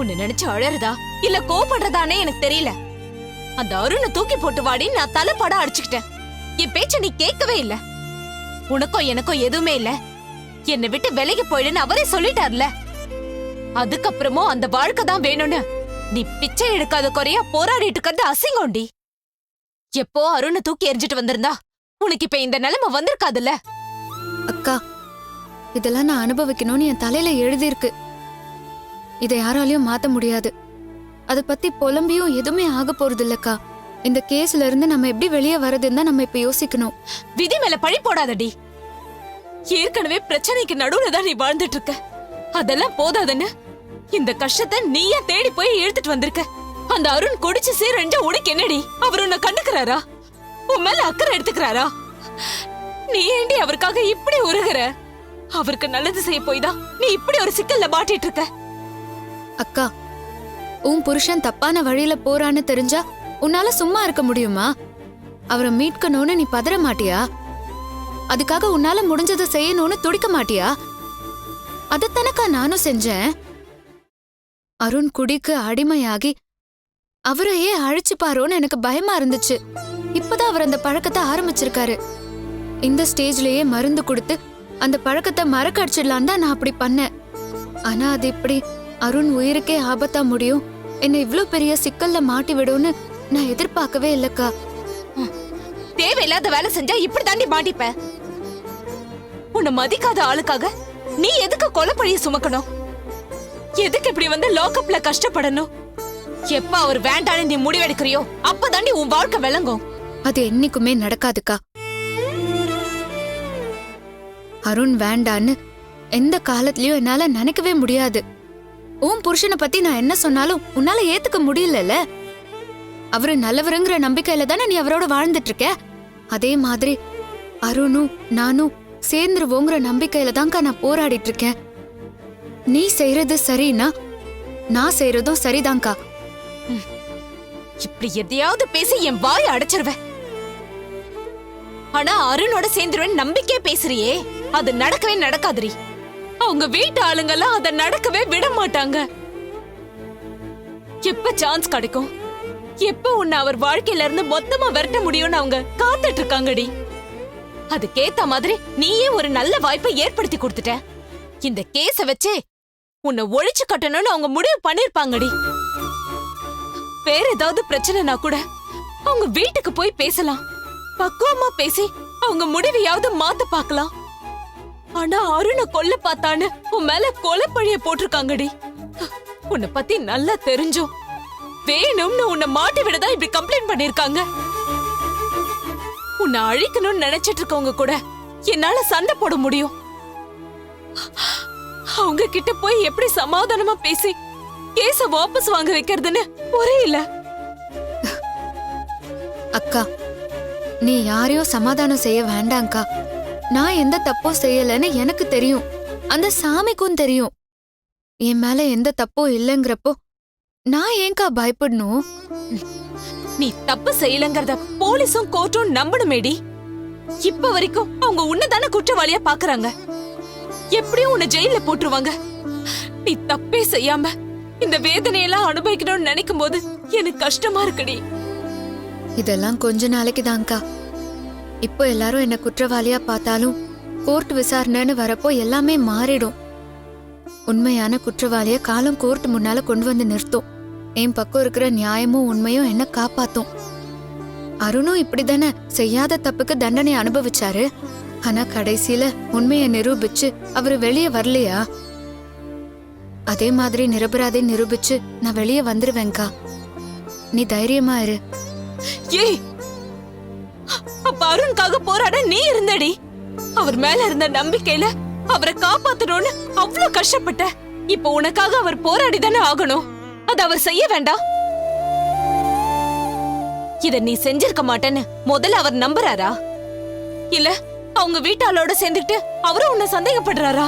உன்னை நினைச்சு அழறதா இல்ல கோபப்படுறதானே எனக்கு தெரியல. அந்த அருணை தூக்கி போட்டு வாடி நான் தலைப்பட அடிச்சுக்கிட்டேன். என் பேச்ச நீ கேட்கவே இல்ல. உனக்கும் எனக்கும் எதுவுமே இல்ல, என்னை விட்டு விலகி போயிடுன்னு அவரே சொல்லிட்டார்ல. அதுக்கப்புறமும் அந்த வாழ்க்கை தான் வேணும்னு நீ பிச்சை எடுக்காத குறையா போராடிட்டு இருக்கிறது அசிங்கம்டி. எப்போ அருணை தூக்கி எரிஞ்சிட்டு வந்திருந்தா உனக்கு இப்ப இந்த நிலைமை வந்திருக்காதுல்ல. அக்கா, இதெல்லாம் நான் அனுபவிக்கணும்னு என் தலையில எழுதியிருக்கு. இதை யாராலையும் மாத்த முடியாது. அத பத்தி புலம்பியும் எதுவுமே ஆக போறது இல்லக்கா. இந்த கேஸ்ல இருந்து நம்ம எப்படி வெளியே வரதுன்னு தான் நம்ம இப்ப யோசிக்கணும். விதி மேல பழி போடாதடி. ஏற்கனவே பிரச்சனைக்கு நடுவுல தான் நீ வாழ்ந்துட்டு இருக்க. அதெல்லாம் போதாதுன்னு இந்த கஷ்டத்தை நீயா தேடி போய் இழுத்துட்டு வந்திருக்க. அந்த அருண் குடிச்சு சீரழிஞ்சா உனக்கு என்னடி? அவர் உன்னை கண்டுக்கிறாரா? உன் மேல அக்கறை எடுத்துக்கிறாரா? நீ ஏண்டி அவருக்காக இப்படி உருகுற? அவருக்கு நல்லது செய்ய போய்தான் நீ இப்படி ஒரு சிக்கல்ல மாட்டிட்டு இருக்க. அக்கா, உன் புருஷன் தப்பான வழியில போறான்னு தெரிஞ்சா உன்னால சும்மா இருக்க முடியுமா? அவரை மீட்கணும்னு நீ பதற மாட்டியா? அதுக்காக உன்னால முடிஞ்சதை செய்யணும்னு துடிக்க மாட்டியா? அதத்தனக்கா நானும் செஞ்சேன். அருண் குடிக்கு அடிமையாகி அவரையே அழிச்சு பாரோன்னு எனக்கு பயமா இருந்துச்சு. இப்பதான் அவர் அந்த பழக்கத்தை ஆரம்பிச்சிருக்காரு. இந்த ஸ்டேஜ்லயே மருந்து கொடுத்து அந்த பழக்கத்தை மறக்க அடிச்சிடலாம் தான் நான் அப்படி பண்ணேன். ஆனா அது இப்படி அருண் உயிருக்கே ஆபத்தா முடியும், என்ன இவ்ளோ பெரிய சிக்கல்ல மாட்டி விடும்னு நான் எதிர்பார்க்கவே இல்லக்கா. தேவையில்லாத வேலை செஞ்சா இப்படி தாண்டி மாட்டிப்ப. உன்னை மதிக்காத ஆளுக்காக நீ எதுக்கு கொலைப்பழிய சுமக்கணும்? எதுக்கு இப்படி வந்து லாக்அப்ல கஷ்டப்படணும்? எப்ப அவர் வேண்டான்னு நீ முடிவெடுக்கிறியோ அப்பதாண்டி உன் வாழ்க்கை விளங்கும். அது என்னைக்குமே நடக்காதுக்கா. அருண் வேண்டான்னு எந்த காலத்திலயும் என்னால நினைக்கவே முடியாது. உன் புருஷனை பத்தி நான் என்ன சொன்னாலும் உன்னால ஏத்துக்க முடியல. அவரு நல்லவருங்கிற நம்பிக்கையில தானே நீ அவரோட வாழ்ந்துட்டு இருக்க. அதே மாதிரி அருணும் நானும் சேர்ந்துருவோங்கிற நம்பிக்கையில தான்க்கா நான் போராடிட்டு இருக்கேன். நீ செய்யறது சரின்னா நான் செய்யறதும் சரிதான்க்கா. இப்படி எதையாவது பேசி என் வாய் அடைச்சிருவேன். ஆனா அருணோட சேர்ந்துருவேன் நம்பிக்கையே பேசுறியே, அது நடக்கவே நடக்காதுரி. அவங்க வீட்டு ஆளுங்கெல்லாம் அத நடக்கவே விட மாட்டாங்க. எப்ப சான்ஸ் கிடைக்கும், எப்ப உன்னை அவர் வாழ்க்கையில இருந்து மொத்தமா விரட்ட முடியும்னு அவங்க காத்துட்டு இருக்காங்கடி. அதுக்கேத்த மாதிரி நீயே ஒரு நல்ல வாய்ப்பை ஏற்படுத்தி கொடுத்துட்ட. இந்த கேஸ வச்சே உன்னை ஒழிச்சு கட்டணும்னு அவங்க முடிவு பண்ணிருப்பாங்கடி. வேற ஏதாவது பிரச்சனைனா கூட அவங்க வீட்டுக்கு போய் பேசலாம், பக்குவமா பேசி அவங்க முடிவையாவது மாத்த பாக்கலாம். ஆனா அருணை கொல்ல பார்த்தான்னு உன் மேல கொலைப்பழிய போட்டிருக்காங்கடி. உன்னை பத்தி நல்லா தெரிஞ்சும் வேணும்னு உன்னை மாட்டி விடதான் இப்படி கம்ப்ளைண்ட் பண்ணிருக்காங்க. உன்னை அழிக்கணும்னு நினைச்சிட்டு இருக்கவங்க கூட என்னால சண்டை போட முடியும். அவங்க கிட்ட போய் எப்படி சமாதானமா பேசி கேஸ வாபஸ் வாங்க வைக்கிறதுன்னு ஒரே இல்ல. அக்கா, நீ யாரையும் சமாதானம் செய்ய வேண்டாம்க்கா. நான் எந்த தப்பும் செய்யலன்னு எனக்கு தெரியும், அந்த சாமிக்கும் தெரியும். என் மேல எந்த தப்பும் இல்லைங்கிறப்போ நான் ஏன்கா பயப்படணும்? நீ தப்பு செய்யலங்கறத போலீஸும் கோர்ட்டும் நம்பணுமேடி. இப்ப வரைக்கும் அவங்க உன்னதான குற்றவாளியா பாக்குறாங்க. எப்படியும் உன்னை ஜெயில போட்டுருவாங்க. நீ தப்பே செய்யாம இந்த வேதனையெல்லாம் அனுபவிக்கணும்னு நினைக்கும் போது எனக்கு கஷ்டமா இருக்குடி. இதெல்லாம் கொஞ்ச நாளைக்கு தான்க்கா. இப்போ எல்லாரும் என்ன குற்றவாளியா பார்த்தாலும் கோர்ட் விசாரணைன்னு வரப்போ எல்லாமே மாறிடும். உண்மையான குற்றவாளிய காலம் கோர்ட் முன்னால கொண்டு வந்து நிறுத்தும். என் பக்கம் இருக்கிற நியாயமும் உண்மையும் என்ன காப்பாத்தும். அருணும் இப்படிதானே செய்யாத தப்புக்கு தண்டனை அனுபவிச்சாரு. ஆனா கடைசியில உண்மையை நிரூபிச்சு அவரு வெளியே வரலையா? அதே மாதிரி நிரபராதை நிரூபிச்சு நான் வெளியே வந்துருவேன்கா. நீ தைரியமா இரு. ஏய், அப்ப அருணுக்காக போராட நீ இருந்தடி. அவர் மேல இருந்த நம்பிக்கையில அவரை காப்பாத்தணும்னு அவ்வளவு கஷ்டப்பட்ட. இப்ப உனக்காக அவர் போராடிதானே ஆகணும். அது அவர் செய்ய வேண்டாம். இத நீ செஞ்சிருக்க மாட்டேன்னு முதல்ல அவர் நம்புறாரா? இல்ல அவங்க வீட்டாளோட சேர்ந்துட்டு அவரும் உன்னை சந்தேகப்படுறாரா?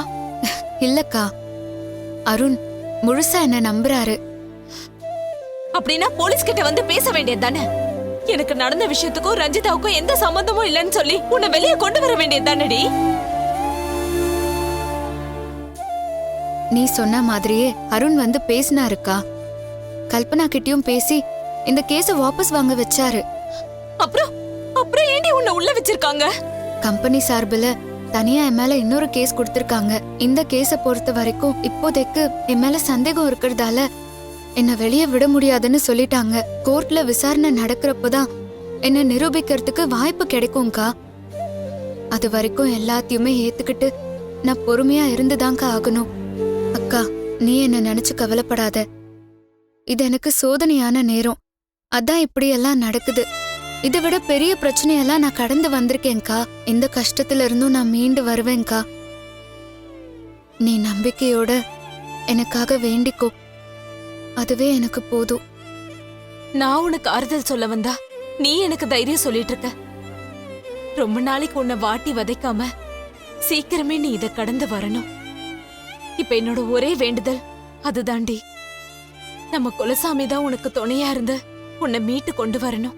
இல்லக்கா, அருண் முழுசா என்ன நம்புறாரு. அப்படின்னா போலீஸ் கிட்ட வந்து பேச வேண்டியது தானே. எனக்கு நடந்த விஷயத்துக்கும் ரஞ்சிதாவுக்கும் எந்த சம்பந்தமும் இல்லைன்னு சொல்லி உன்னை வெளியே கொண்டு வர வேண்டியது தானடி. நீ சொன்ன மாதிரியே அருண் வந்து பேசினாருக்கா. கல்பனா கிட்டயும் பேசி இந்த கேஸ வாபஸ் வாங்க வச்சாரு. அப்புறம் அப்புறம் ஏண்டி உன்னை உள்ள வச்சிருக்காங்க? கம்பெனி சார்பில் தனியா என் மேல இன்னொரு கேஸ் கொடுத்திருக்காங்க. இந்த கேஸ பொறுத்த வரைக்கும் இப்போதைக்கு என் மேல சந்தேகம் இருக்கிறதால என்ன வெளியே விட முடியாதுன்னு சொல்லிட்டாங்க. கோர்ட்ல விசாரணை நடக்கிறப்பதான் என்ன நிரூபிக்கிறதுக்கு வாய்ப்பு கிடைக்கும்க்கா. அது வரைக்கும் எல்லாத்தையுமே ஏத்துக்கிட்டு நான் பொறுமையா இருந்துதான்க்கா ஆகணும். அக்கா, நீ என்ன நினைச்சு கவலைப்படாத. இது எனக்கு சோதனையான நேரம். அதான் இப்படி எல்லாம் நடக்குது. இதை விட பெரிய பிரச்சனையெல்லாம் நான் கடந்து வந்திருக்கேன்க்கா. இந்த கஷ்டத்துல இருந்தும் நான் மீண்டு வருவேன்க்கா. நீ நம்பிக்கையோட எனக்காக வேண்டிக்கோ, அதுவே எனக்கு போதும். நான் உனக்கு ஆறுதல் சொல்ல வந்தா நீ எனக்கு தைரியம் சொல்லிட்டு இருக்க. ரொம்ப நாளைக்கு உன்னை வாட்டி வதைக்காம சீக்கிரமே நீ இத கடந்து வரணும். இப்ப என்னோட ஒரே வேண்டுதல் அதுதாண்டி. நம்ம குலசாமி தான் உனக்கு துணையா இருந்து உன்னை மீட்டு கொண்டு வரணும்.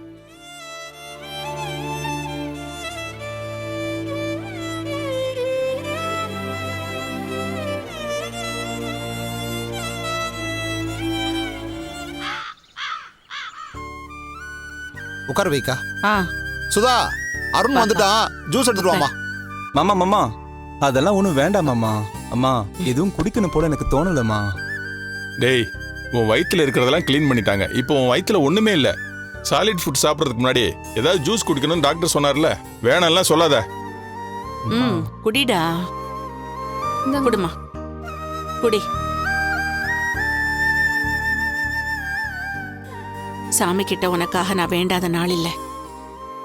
உட்கார வைக்கா. ஆ சுதா, அருண் வந்துட்டான், ஜூஸ் எடுத்துட்டு வாமா. மாமா மாமா அதெல்லாம் ஒன்றும் வேண்டாம் மாமா. அம்மா எதுவும் குடிக்கணும் போல எனக்கு தோணலம்மா. டேய், உன் வயித்துல இருக்கிறதெல்லாம் க்ளீன் பண்ணிட்டாங்க. இப்போ உன் வயித்துல ஒண்ணுமே இல்ல. சாலிட் ஃபுட் சாப்பிட்றதுக்கு முன்னாடி ஏதாவது ஜூஸ் குடிக்கணும்னு டாக்டர் சொன்னார்ல, வேணாம்லாம் சொல்லாத. ம் குடிடா, குடுமா குடி. சாமி கிட்ட உனக்காக நான் வேண்டாத நாள் இல்ல.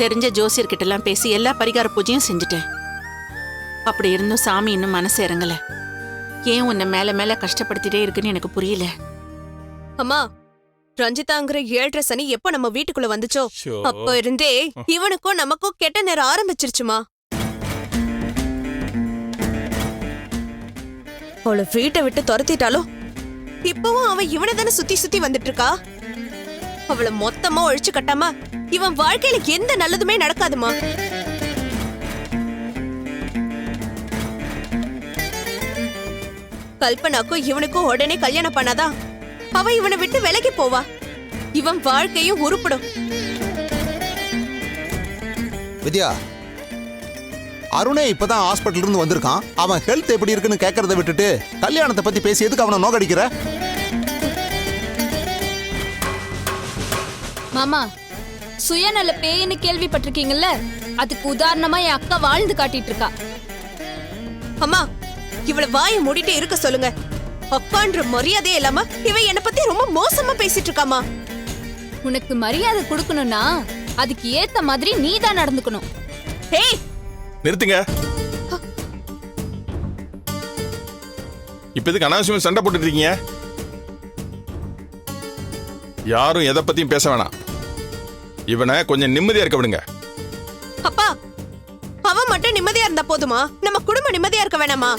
தெரிஞ்ச ஜோசியர்கிட்ட எல்லாம் பேசி எல்லா பரிகார பூஜையும் செஞ்சுட்டேன். அப்படி இருந்தும் சாமி இன்னும் மனசு இறங்கல. ஏன் உன்னை மேல மேல கஷ்டப்படுத்திட்டே இருக்குன்னு எனக்கு புரியல. அம்மா, ரஞ்சிதாங்கிற 7.5 சனி எப்ப நம்ம வீட்டுக்குள்ள வந்துச்சோ அப்ப இருந்தே இவனுக்கும் நமக்கும் கெட்ட நேரம் ஆரம்பிச்சிருச்சுமா. அவளை வீட்டை விட்டு துரத்திட்டாலும் இப்பவும் அவன் இவனை தானே சுத்தி சுத்தி வந்துட்டு இருக்கா. அவளை மொத்தமா ஒழிச்சு கட்டாம இவன் வாழ்க்கையில எந்த நல்லதுமே நடக்காதுமா. கல்பனாக்கும் இவனுக்கும் உடனே கல்யாணம் பண்ணாதான் அவ இவனை விட்டு விலகி போவா. இவன் வாழ்க்கையும் உருப்படும். வித்யா, அருணே இப்பதான் ஹாஸ்பிட்டல் இருந்து வந்திருக்கான். அவன் ஹெல்த் எப்படி இருக்குன்னு கேட்கறத விட்டுட்டு கல்யாணத்தை பத்தி பேசி எதுக்கு அவனை நோக்கடிக்கிற? மாமா, சுயநல பேய்னு கேள்விப்பட்டிருக்கீங்கல்ல, அதுக்கு உதாரணமா என் அக்கா வாழ்ந்து காட்டிட்டு இருக்கா. அம்மா, இவளை வாயை மூடிட்டு இருக்க சொல்லுங்க. அக்கான்ற மரியாதையே இல்லாம இவ என்ன பத்தி ரொம்ப மோசமா பேசிட்டு இருக்காமா. உனக்கு மரியாதை கொடுக்கணும்னா அதுக்கு ஏத்த மாதிரி நீ தான் நடந்துக்கணும். ஹேய், நிறுத்துங்க. இப்ப எதுக்கு அனாவசியமா சண்டை போட்டுட்டு இருக்கீங்க? யாரும் எதை பத்தியும் பேச வேணாம். இவனை கொஞ்சம் நிம்மதியா இருக்க விடுங்க. அப்பா, அவன் மட்டும் நிம்மதியா இருந்தா போதுமா? நம்ம குடும்பம் நிம்மதியா இருக்க வேணாமா?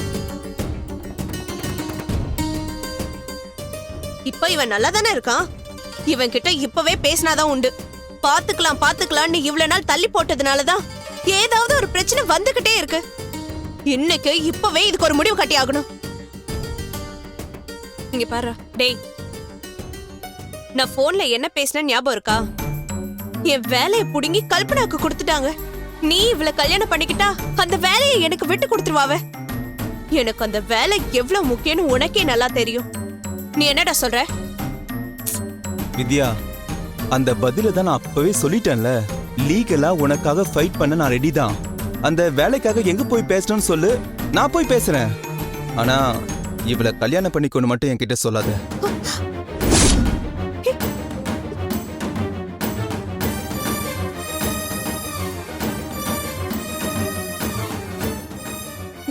இப்ப இவன் நல்லா தானே இருக்கான். இவன் கிட்ட இப்பவே பேசினாதான் உண்டு. பாத்துக்கலாம் பாத்துக்கலாம்னு இவ்வளவு நாள் தள்ளி போட்டதுனாலதான் ஏதாவது ஒரு பிரச்சனை வந்துகிட்டே இருக்கு. இன்னைக்கு இப்பவே இதுக்கு ஒரு முடிவு கட்டி ஆகணும். இங்க பாரு டேய், நான் போன்ல என்ன பேசினேன்னு ஞாபகம் இருக்கா? என் வேலையை புடுங்கி கல்பனாக்கு கொடுத்துட்டாங்க. நீ இவளை கல்யாணம் பண்ணிக்கிட்டா அந்த வேலையை எனக்கு விட்டு கொடுத்துருவாவ. எனக்கு அந்த வேலை எவ்வளவு முக்கியம்னு உனக்கே நல்லா தெரியும். நீ என்னடா சொல்ற? வித்யா, அந்த பதில தான் நான் அப்பவே சொல்லிட்டேன்ல. லீகலா உனக்காக ஃபைட் பண்ண நான் ரெடி தான். அந்த வேலைக்காக எங்க போய் பேசணும்னு சொல்லு, நான் போய் பேசுறேன். ஆனா இவளை கல்யாணம் பண்ணிக்கொண்டு மட்டும் என்கிட்ட சொல்லாத.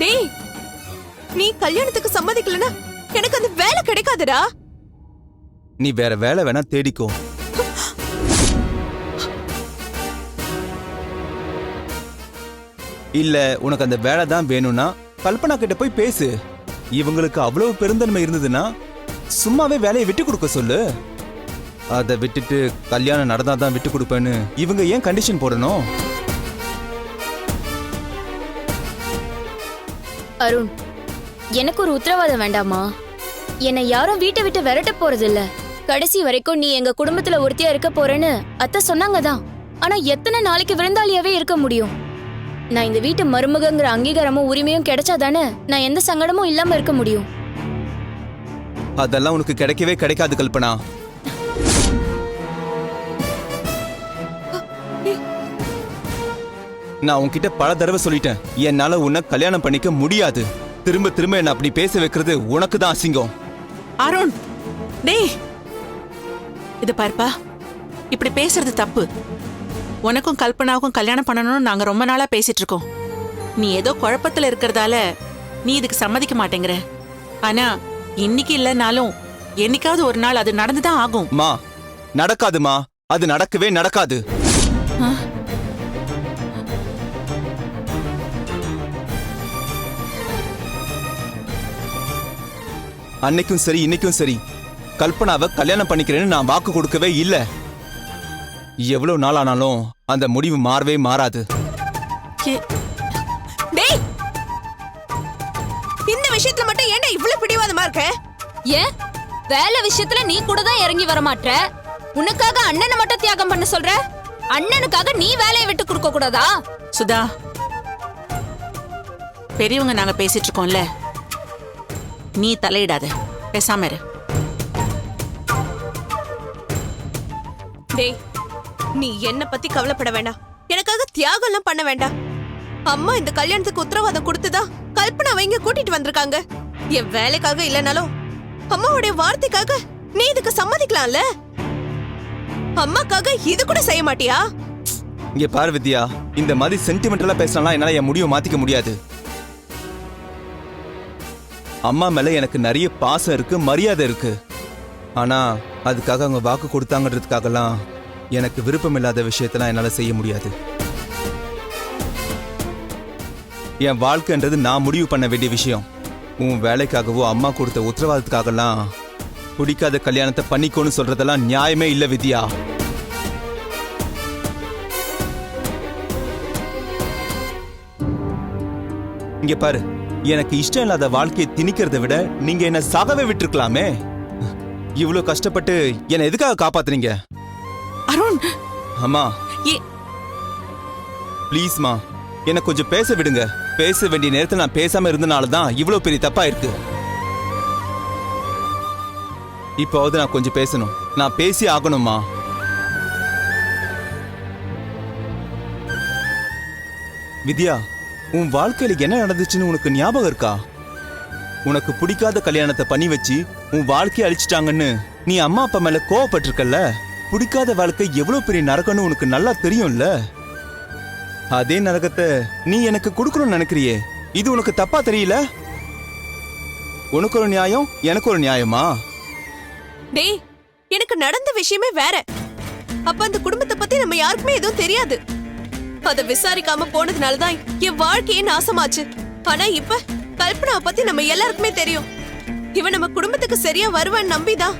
டேய், நீ கல்யாணத்துக்கு சம்மதிக்கலனா எனக்கு அந்த வேலை கிடைக்காதுடா. நீ வேற வேலை வேணா தேடிக்கோ. இல்ல உனக்கு அந்த வேலை தான் வேணும்னா கல்பனா கிட்ட போய் பேசு. இவங்களுக்கு அவ்வளவு பெருந்தன்மை இருந்ததுன்னா சும்மாவே வேலையை விட்டு கொடுக்க சொல்லு. அதை விட்டுட்டு கல்யாணம் நடந்தாதான் விட்டு கொடுப்பேன்னு இவங்க ஏன் கண்டிஷன் போடணும்? அருண், எனக்கு ஒரு உத்தரவாதம் வேண்டாமா? என்னை யாரும் வீட்டை விட்டு விரட்ட போறது இல்ல. கடைசி வரைக்கும் நீ எங்க குடும்பத்துல ஒருத்தியா இருக்க போறேன்னு அத்தை சொன்னாங்கதான். ஆனா எத்தனை நாளைக்கு விருந்தாளியாவே இருக்க முடியும்? நான் இந்த வீட்டு மருமகங்கிற அங்கீகாரமும் உரிமையும் கிடைச்சாதானே நான் எந்த சங்கடமும் இல்லாம இருக்க முடியும். அதெல்லாம் உனக்கு கிடைக்கவே கிடைக்காது கல்பனா. நான் உன்கிட்ட பல தடவை சொல்லிட்டேன், என்னால உன்னை கல்யாணம் பண்ணிக்க முடியாது. திரும்ப திரும்ப என்ன அப்படி பேச வைக்கிறது உனக்கு தான் அசிங்கம். அருண், டேய், இது பாருப்பா, இப்படி பேசுறது தப்பு. உனக்கும் கல்பனாவுக்கும் கல்யாணம் பண்ணணும்னு நாங்க ரொம்ப நாளா பேசிட்டு இருக்கோம். நீ ஏதோ குழப்பத்துல இருக்கிறதால நீ இதுக்கு சம்மதிக்க மாட்டேங்கிற. ஆனா இன்னைக்கு இல்லைனாலும் என்னைக்காவது ஒரு நாள் அது நடந்துதான் ஆகும். மா, நடக்காதுமா, அது நடக்கவே நடக்காது. அன்னைக்கும் சரி இன்னைக்கும் சரி கல்பனாவை கல்யாணம் பண்ணிக்கிறேன்னு நான் வாக்கு கொடுக்கவே இல்ல. எவ்வளவு நாள் ஆனாலும் அந்த முடிவு மாறவே மாறாது. டேய், இந்த விஷயத்துல மட்டும் ஏன்டா இவ்வளவு பிடிவாதமா இருக்க? ஏன் வேலை விஷயத்துல நீ கூட தான் இறங்கி வர மாட்ற? உனக்காக அண்ணனை மட்டும் தியாகம் பண்ண சொல்ற? அண்ணனுக்காக நீ வேலையை விட்டு கொடுக்க கூடாதா? சுதா, பெரியவங்க நாங்க பேசிட்டு இருக்கோம்ல, நீ தலையிடாத, பேசாம இரு. டேய், நீ என்ன பத்தி கவலைப்பட வேண்டாம். எனக்காக தியாகம் எல்லாம் பண்ண வேண்டாம். அம்மா இந்த கல்யாணத்துக்கு உத்தரவாதம் கொடுத்துதா கல்பனாவை இங்க கூட்டிட்டு வந்திருக்காங்க. என் வேலைக்காக இல்லனாலும் அம்மாவுடைய வார்த்தைக்காக நீ இதுக்கு சம்மதிக்கலாம்ல? அம்மாக்காக இது கூட செய்ய மாட்டியா? இங்க பாரு வித்யா, இந்த மாதிரி சென்டிமெண்டலா பேசலாம் என்னால என் முடிவை மாத்திக்க முடியாது. அம்மா மேல எனக்கு நிறைய பாசம் இருக்கு, மரியாதை இருக்கு. ஆனா அதுக்காக அவங்க வாக்கு கொடுத்தாங்கன்றதுக்காகலாம் எனக்கு விருப்பம் இல்லாத விஷயத்தெல்லாம் என்னால செய்ய முடியாது. என் வாழ்க்கைன்றது நான் முடிவு பண்ண வேண்டிய விஷயம். உன் வேலைக்காகவோ அம்மா கொடுத்த உத்தரவாதத்துக்காகலாம் பிடிக்காத கல்யாணத்தை பண்ணிக்கோன்னு சொல்றதெல்லாம் நியாயமே இல்ல வித்யா. இங்க பாரு, எனக்கு இஷ்டம் இல்லாத வாழ்க்கையை திணிக்கிறத விட நீங்க என்ன சாகவே விட்டுருக்கலாமே. இவ்வளவு கஷ்டப்பட்டு என்ன எதுக்காக காப்பாத்துறீங்க? அருண், அம்மா ஏ ப்ளீஸ்மா, என்ன கொஞ்சம் பேச விடுங்க. பேச வேண்டிய நேரத்தில் நான் பேசாம இருந்தனாலதான் இவ்வளவு பெரிய தப்பா இருக்கு. இப்போது நான் கொஞ்சம் பேசணும். நான் பேசி ஆகணுமா? வித்யா, உன் வாழ்க்கையில என்ன நடந்துச்சுன்னு உனக்கு ஞாபகம் இருக்கா? உனக்கு பிடிக்காத கல்யாணத்தை பண்ணி வச்சு உன் வாழ்க்கையை அழிச்சிட்டாங்கன்னு நீ அம்மா அப்பா மேல கோவப்பட்டிருக்கல்ல. பிடிக்காத வாழ்க்கை எவ்வளவு பெரிய நரகம்னு உனக்கு நல்லா தெரியும்ல. அதே நரகத்தை நீ எனக்கு கொடுக்கணும்னு நினைக்கிறியே, இது உனக்கு தப்பா தெரியல? உனக்கு ஒரு நியாயம், எனக்கு ஒரு நியாயமா? டேய், எனக்கு நடந்த விஷயமே வேற. அப்ப அந்த குடும்பத்தை பத்தி நம்ம யாருக்குமே எதுவும் தெரியாது. அத விசாரிக்காம போனதுனாலதான் என் வாழ்க்கையே நாசமாச்சு. ஆனா இப்ப கல்பனாவை பத்தி நம்ம எல்லாருக்குமே தெரியும். இவன் நம்ம குடும்பத்துக்கு சரியா வருவான்னு நம்பிதான்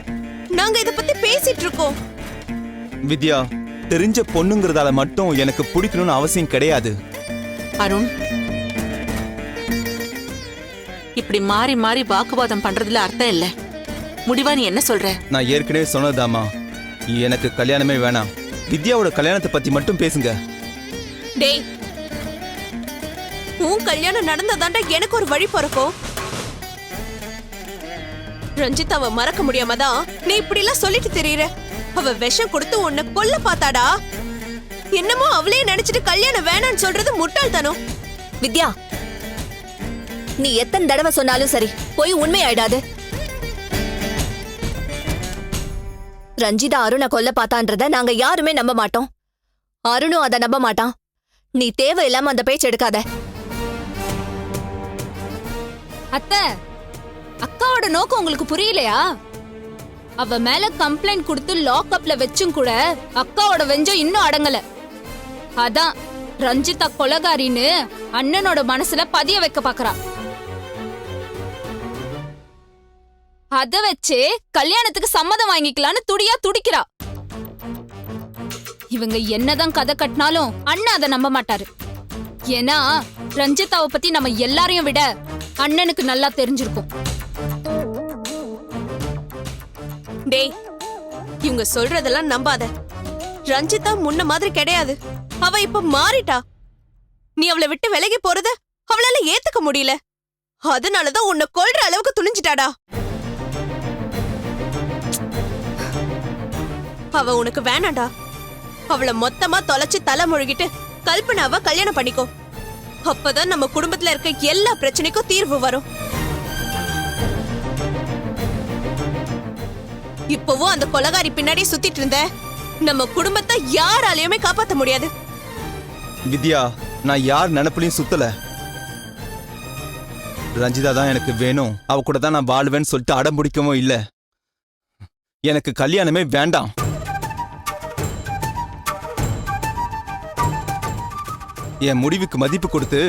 நாங்க இத பத்தி பேசிட்டு இருக்கோம். வித்யா, தெரிஞ்ச பொண்ணுங்கிறதால மட்டும் எனக்கு பிடிக்கணும்னு அவசியம் கிடையாது. அருண், இப்படி மாறி மாறி வாக்குவாதம் பண்றதுல அர்த்தம் இல்ல. முடிவா நீ என்ன சொல்ற? நான் ஏற்கனவே சொன்னதாமா, எனக்கு கல்யாணமே வேணாம். வித்யாவோட கல்யாணத்தை பத்தி மட்டும் பேசுங்க. டேய், உன் கல்யாணம் நடந்ததாண்டா எனக்கு ஒரு வழி பிறக்கும். ரஞ்சிதாவை மறக்க முடியாமதான் நீ இப்படி எல்லாம் சொல்லிட்டு தெரியற. அவ விஷம் கொடுத்து உன்னை கொல்ல பார்த்தாடா. என்னமோ அவளே நினைச்சிட்டு கல்யாணம் வேணான்னு சொல்றது முட்டாள்தனம். வித்யா, நீ எத்தனை தடவை சொன்னாலும் சரி, போய் உண்மையாயிடாது. ரஞ்சிதா அருணை கொல்ல பார்த்தான்றத நாங்க யாருமே நம்ப மாட்டோம். அருணும் அதை நம்ப மாட்டான். நீ தேவையில்லாம அந்த பேச்சு எடுக்காத. அத்தை, அக்காவோட நோக்கம் உங்களுக்கு புரியலையா? அவ மேல கம்ப்ளைண்ட் கொடுத்து லாக்அப்ல வச்சும் கூட அக்காவோட வெஞ்சம் இன்னும் அடங்கல. அதான் ரஞ்சிதா கொலகாரின்னு அண்ணனோட மனசுல பதிய வைக்க பாக்குறா. அத வச்சு கல்யாணத்துக்கு சம்மதம் வாங்கிக்கலான்னு துடியா துடிக்கிறா. இவங்க என்னதான் கதை கட்டினாலும் அண்ணன் அதை நம்ப மாட்டாரு. ஏன்னா ரஞ்சிதாவை பத்தி நம்ம எல்லாரையும் விட அண்ணனுக்கு நல்லா தெரிஞ்சிருக்கும். டேய், இவங்க சொல்றதெல்லாம் நம்பாத. ரஞ்சிதா முன்ன மாதிரி கிடையாது. அவ இப்ப மாறிட்டா. நீ அவளை விட்டு விலகி போறத அவளால ஏத்துக்க முடியல. அதனாலதான் உன்னை கொல்ற அளவுக்கு துணிஞ்சிட்டாடா. அவ உனக்கு வேணாண்டா. அவளை மொத்தமா தொலைச்சு தலை முழுகிட்டு கல்பனாவை கல்யாணம் பண்ணிக்கோ. அப்பதான் நம்ம குடும்பத்துல இருக்க எல்லா பிரச்சனைக்கும் தீர்வு வரும். இப்பவும் அந்த கொலகாரி பின்னாடி சுத்திட்டு இருந்த நம்ம குடும்பத்தை யாராலையுமே காப்பாத்த முடியாது. வித்யா, நான் யார் நினைப்புலையும் சுத்தல. ரஞ்சிதா தான் எனக்கு வேணும், அவ கூட தான் நான் வாழ்வேன்னு சொல்லிட்டு அடம் பிடிக்கவும் இல்ல. எனக்கு கல்யாணமே வேண்டாம். என் முடிவுக்கு மதிப்பு கொடுத்து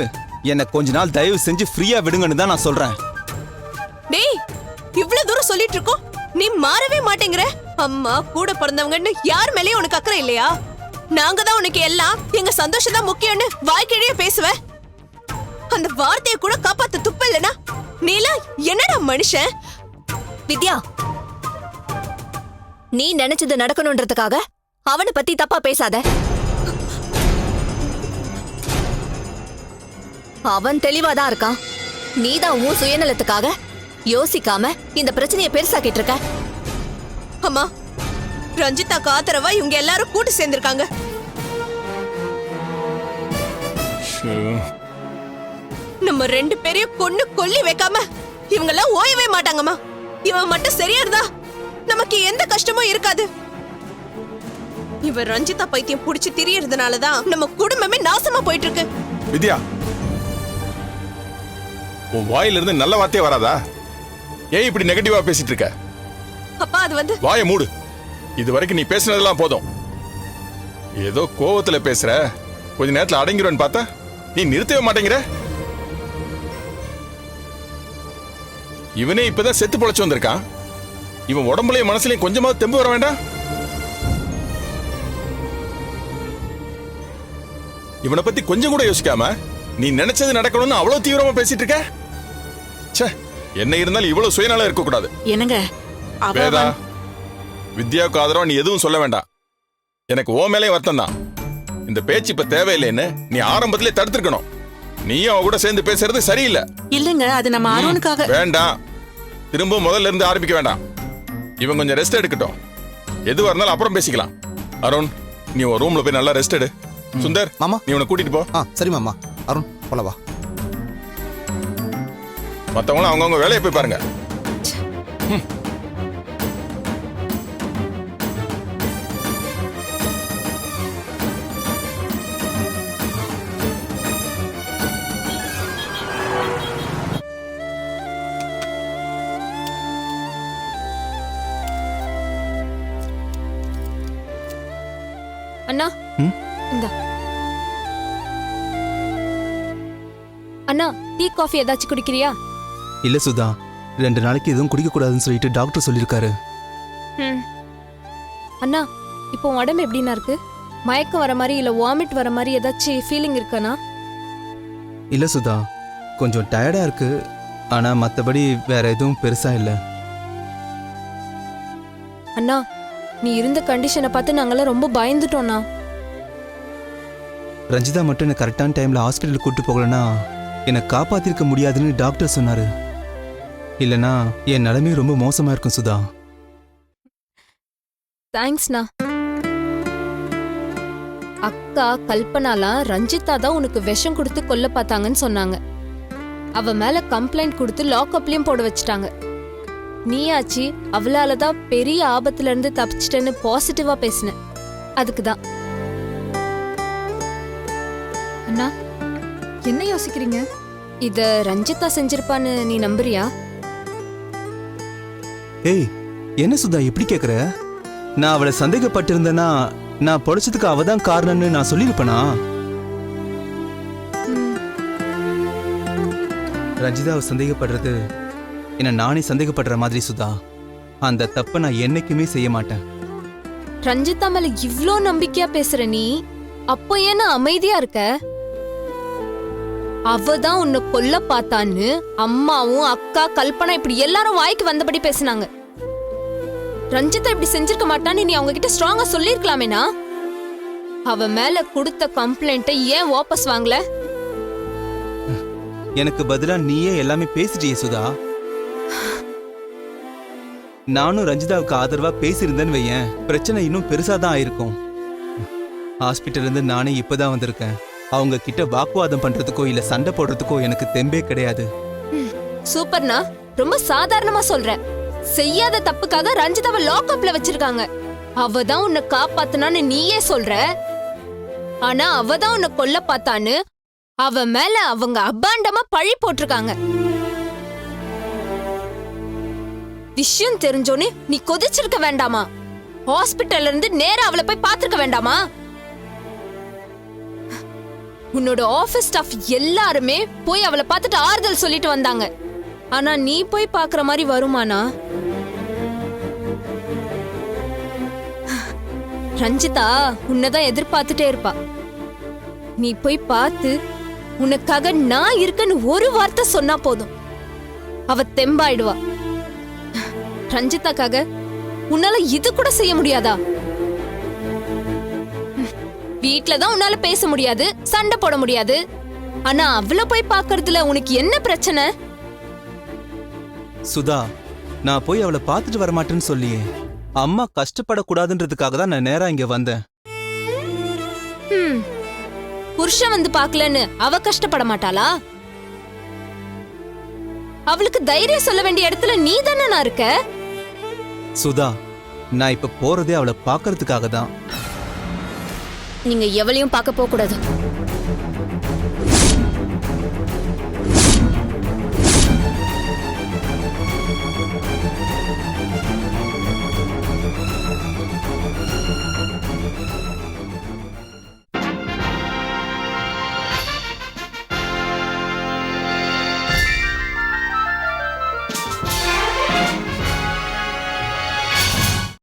என்ன கொஞ்ச நாள் தயவு செஞ்சு ஃப்ரீயா விடுங்கன்னு தான் நான் சொல்றேன். டேய், இவ்ளோ தூரம் சொல்லிட்டு இருக்கோம், நீ மாறவே மாட்டேங்கிற. அம்மா கூட பிறந்தவங்கன்னு யார் மேலயும் உனக்கு அக்கறை இல்லையா? நாங்க தான் உனக்கு எல்லாம், எங்க சந்தோஷம் தான் முக்கியம்னு வாய்க்கிழியே பேசுவ. அந்த வார்த்தையை கூட காப்பாத்த துப்பு இல்லனா நீலா என்னடா மனுஷன்? வித்யா, நீ நினைச்சது நடக்கணும்ன்றதுக்காக அவனை பத்தி தப்பா பேசாத. அவன் தெளிவாதான் இருக்கான். நீதான் உன் சுயநலத்துக்காக யோசிக்காம இந்த பிரச்சனையை பெருசாக்கிட்டு இருக்க. அம்மா, ரஞ்சிதாக்கு ஆதரவா இவங்க எல்லாரும் கூட்டு சேர்ந்திருக்காங்க. நம்ம 2 பேரையும் கொன்னு கொல்லி வைக்காம இவங்க எல்லாம் ஓயவே மாட்டாங்கம்மா. இவன் மட்டும் சரியா இருந்தா நமக்கு எந்த கஷ்டமும் இருக்காது. இவ ரஞ்சிதா பைத்தியம் புடிச்சு திரியறதுனாலதான் நம்ம குடும்பமே நாசமா போயிட்டு இருக்கு. வித்யா, உன் வாயிலிருந்து நல்ல வார்த்தையே வராதா? ஏன் இப்படி நெகட்டிவா பேசிட்டு இருக்க? அப்பா, அது வந்து வாயை மூடு. இது வரைக்கும் நீ பேசினதெல்லாம் போதும். ஏதோ கோவத்துல பேசுற, கொஞ்ச நேரத்துல அடங்கிடுவேன்னு பார்த்தா நீ நிறுத்தவே மாட்டேங்கிற. இவனே இப்பதான் செத்து பொழைச்சு வந்திருக்கான். இவன் உடம்புலயும் மனசுலயும் கொஞ்சமாவது தெம்பு வர வேண்டாம்? இவனை பத்தி கொஞ்சம் கூட யோசிக்காம நீ நினைச்சது நடக்கணும்னு அவ்வளவு தீவிரமா பேசிட்டு இருக்க. ச்சே, என்ன இருந்தாலும் இவ்வளவு சுயநலம் இருக்க கூடாது. என்னங்க வேதா, வித்யாவுக்கு ஆதரவா நீ எதுவும் சொல்ல வேண்டாம். எனக்கு ஓ மேலே வருத்தம் தான். இந்த பேச்சு இப்ப தேவையில்லைன்னு நீ ஆரம்பத்திலே தடுத்திருக்கணும். நீயும் அவ கூட சேர்ந்து பேசுறது சரியில்லை. இல்லங்க, அது நம்ம அருணுக்காக. வேண்டாம், திரும்ப முதல்ல இருந்து ஆரம்பிக்க வேண்டாம். இவன் கொஞ்சம் ரெஸ்ட் எடுக்கட்டும். எதுவா இருந்தாலும் அப்புறம் பேசிக்கலாம். அருண், நீ ஒரு ரூம்ல போய் நல்லா ரெஸ்ட் எடு. சுந்தர் மாமா, நீ உன்னை கூட்டிட்டு போ. சரி மாமா. அருண், போலவா. மத்தவங்களும் அவங்கவுங்க வேலையை போய் பாருங்க. அண்ணா, இந்தா. அண்ணா, டீ காஃபி ஏதாச்சும் குடிக்கிறியா? இல்ல சுதா, 2 நாளைக்கு எதுவும் குடிக்க கூடாதுன்னு சொல்லிட்டு டாக்டர் சொல்லியிருக்காரு. அண்ணா, இப்போ உடம்பு எப்படின்னா இருக்கு? மயக்கம் வர மாதிரி இல்ல வாமிட் வர மாதிரி ஏதாச்சும் ஃபீலிங் இருக்கானா? இல்ல சுதா, கொஞ்சம் டயர்டா இருக்கு. ஆனா மத்தபடி வேற எதுவும் பெருசா இல்ல. அண்ணா, நீ இருந்த கண்டிஷனை பார்த்து நாங்கெல்லாம் ரொம்ப பயந்துட்டோம்ண்ணா. ரஞ்சிதா மட்டும் என்ன கரெக்டான டைம்ல ஹாஸ்பிட்டலுக்கு கூட்டு போகலன்னா என்னை காப்பாத்திருக்க முடியாதுன்னு டாக்டர் சொன்னாரு. இல்லனா என் நிலைமை ரொம்ப மோசமா இருக்கும் சுதா. தேங்க்ஸ்ண்ணா. அக்கா கல்பனாலாம் ரஞ்சிதா தான் உனக்கு விஷம் கொடுத்து கொல்ல பார்த்தாங்கன்னு சொன்னாங்க. அவ மேல கம்ப்ளைண்ட் கொடுத்து லாக்அப்லயும் போட வச்சுட்டாங்க. நீயாச்சு அவளாலதான் பெரிய ஆபத்துல இருந்து தப்பிச்சிட்டேன்னு பாசிட்டிவா பேசின. அதுக்குதான். அண்ணா, என்ன யோசிக்கிறீங்க? இத ரஞ்சிதா செஞ்சிருப்பான்னு நீ நம்புறியா? ஏய், என்ன சுதா இப்படி கேக்குற? நான் அவளை சந்தேகப்பட்டிருந்தேன்னா நான் பொழைச்சதுக்கு அவதான் காரணம்னு நான் சொல்லியிருப்பேனா? ரஞ்சிதாவை சந்தேகப்படுறது என்ன நானே சந்தேகப்படுற மாதிரி சுதா. அந்த தப்ப நான் என்னைக்குமே செய்ய மாட்டேன். ரஞ்சிதா மேல இவ்ளோ நம்பிக்கையா பேசுற நீ, அப்போ ஏன்னா அமைதியா இருக்க? அவதான் உன்னை கொல்ல பார்த்தான்னு அம்மாவும் அக்கா கல்பனா இப்படி எல்லாரும் வாய்க்கு வந்தபடி பேசினாங்க. ரஞ்சிதா இப்படி செஞ்சிருக்க மாட்டான்னு நீ அவங்க கிட்ட ஸ்ட்ராங்கா சொல்லிருக்கலாமேனா? அவ மேல கொடுத்த கம்ப்ளைண்ட்டை ஏன் வாபஸ் வாங்கல? எனக்கு பதிலா நீயே எல்லாமே பேசிட்டியே சுதா. நானும் ரஞ்சிதாவுக்கு ஆதரவா பேசியிருந்தேன்னு வையேன், பிரச்சனை இன்னும் பெருசா தான் ஆயிருக்கும். ஹாஸ்பிட்டல் இருந்து நானே இப்பதான் வந்திருக்கேன். அவங்க கிட்ட வாக்குவாதம் பண்றதுக்கோ இல்ல சண்டை போடுறதுக்கோ எனக்கு தெம்பே கிடையாது. சூப்பர்னா, ரொம்ப சாதாரணமா சொல்ற. செய்யாத தப்புக்காக ரஞ்சிதாவை லாக்அப்ல வச்சிருக்காங்க. அவ தான் உன்னை காப்பாத்துனான்னு நீயே சொல்ற. ஆனா அவ தான் உன்னை கொல்ல பார்த்தான்னு அவ மேல அவங்க அபாண்டமா பழி போட்டிருக்காங்க. விஷயம் தெரிஞ்சோனே நீ கொதிச்சிருக்க வேண்டாமா? ஹாஸ்பிட்டல்ல இருந்து நேரா அவளை போய் பாத்துக்க வேண்டாமா? உன்னோட ஆபீஸ் ஸ்டாஃப் எல்லாருமே போய் அவளை பார்த்துட்டு ஆறுதல் சொல்லிட்டு வந்தாங்க. ஆனா நீ போய் பாக்குற மாதிரி வருமானா? ரஞ்சிதா உன்னதான் எதிர்பார்த்துட்டே இருப்பா. நீ போய் பார்த்து உனக்காக நான் இருக்கன்னு ஒரு வார்த்தை சொன்னா போதும், அவ தெம்பாயிடுவா. ரஞ்சிதாக்காக உன்னால இது கூட செய்ய முடியாதா? வீட்லதான் உன்னால பேச முடியாது, சண்டை போட முடியாது. ஆனா அவள போய் பாக்குறதுல உனக்கு என்ன பிரச்சனை? சுதா, நான் போய் அவளை பார்த்துட்டு வரமாட்டேன்னு சொல்லியே. அம்மா கஷ்டப்படக்கூடாதுன்றதுக்காக தான் நான் நேரா இங்க வந்தேன். புருஷன் வந்து பாக்கலன்னு அவ கஷ்டப்பட மாட்டாளா? அவளுக்கு தைரியம் சொல்ல வேண்டிய இடத்துல நீ தானே நான் இருக்க. சுதா, நான் இப்ப போறதே அவளை பார்க்கறதுக்காக தான். நீங்க எவளையும் பார்க்க போக கூடாது.